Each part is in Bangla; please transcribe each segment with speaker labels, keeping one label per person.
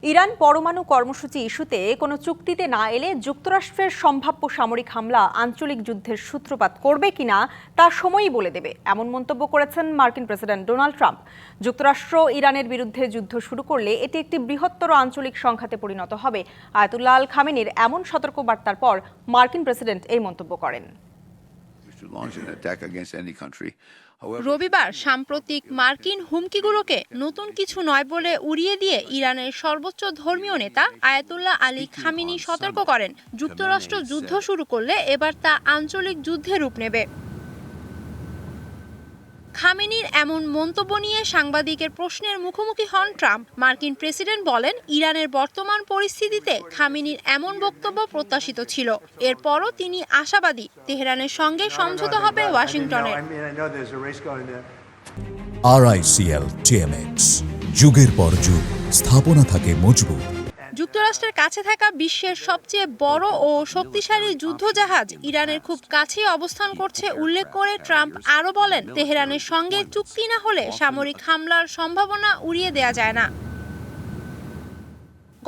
Speaker 1: ইরান পরমাণু কর্মসূচি ইস্যুতে কোনো চুক্তিতে না এলে যুক্তরাষ্ট্রের সম্ভাব্য সামরিক হামলা আঞ্চলিক যুদ্ধের সূত্রপাত করবে কিনা তা সময়ই বলে দেবে, এমন মন্তব্য করেছেন মার্কিন প্রেসিডেন্ট ডোনাল্ড ট্রাম্প। যুক্তরাষ্ট্র ইরানের বিরুদ্ধে যুদ্ধ শুরু করলে এটি একটি বৃহত্তর আঞ্চলিক সংঘাতে পরিণত হবে। আয়াতুল্লাহ আল খামেনির এমন সতর্কবার্তার পর মার্কিন প্রেসিডেন্ট এই মন্তব্য করেন।
Speaker 2: রবিবার সাম্প্রতিক মার্কিন হুমকিগুলোকে নতুন কিছু নয় বলে উড়িয়ে দিয়ে ইরানের সর্বোচ্চ ধর্মীয় নেতা আয়াতুল্লাহ আলী খামেনি সতর্ক করেন, যুক্তরাষ্ট্র যুদ্ধ শুরু করলে এবার তা আঞ্চলিক যুদ্ধে রূপ নেবে। খামেনির এমন মন্তব্য নিয়ে সাংবাদিকের প্রশ্নের মুখোমুখি হন ট্রাম্প। মার্কিন প্রেসিডেন্ট বলেন, ইরানের বর্তমান পরিস্থিতিতে খামেনির এমন বক্তব্য প্রত্যাশিত ছিল। এরপরও তিনি আশাবাদী তেহরানের সঙ্গে সমঝোতা হবে ওয়াশিংটনের।
Speaker 3: RICL TMX, যুগের পর যুগ স্থাপনা থাকে মজবুত।
Speaker 2: যুক্তরাষ্ট্রের কাছে থাকা বিশ্বের সবচেয়ে বড় ও শক্তিশালী যুদ্ধজাহাজ ইরানের খুব কাছেই অবস্থান করছে উল্লেখ করে ট্রাম্প আরও বলেন, তেহরানের সঙ্গে চুক্তি না হলে সামরিক হামলার সম্ভাবনা উড়িয়ে দেওয়া যায় না।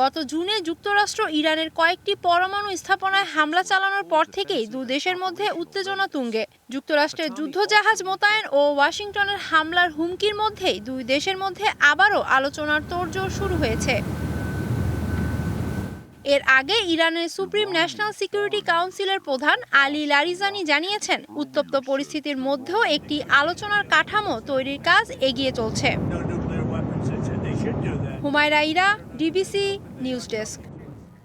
Speaker 2: গত জুনে যুক্তরাষ্ট্র ইরানের কয়েকটি পরমাণু স্থাপনায় হামলা চালানোর পর থেকেই দুই দেশের মধ্যে উত্তেজনা তুঙ্গে। যুক্তরাষ্ট্রের যুদ্ধজাহাজ মোতায়েন ও ওয়াশিংটনের হামলার হুমকির মধ্যেই দুই দেশের মধ্যে আবারও আলোচনার তোড়জোড় শুরু হয়েছে। এর আগে ইরানের সুপ্রিম ন্যাশনাল সিকিউরিটি কাউন্সিলের প্রধান আলী লারিজানি জানিয়েছেন, উত্তপ্ত পরিস্থিতির মধ্যেও একটি আলোচনার কাঠামো তৈরির কাজ এগিয়ে চলছে। Humaira Ira, DBC news desk.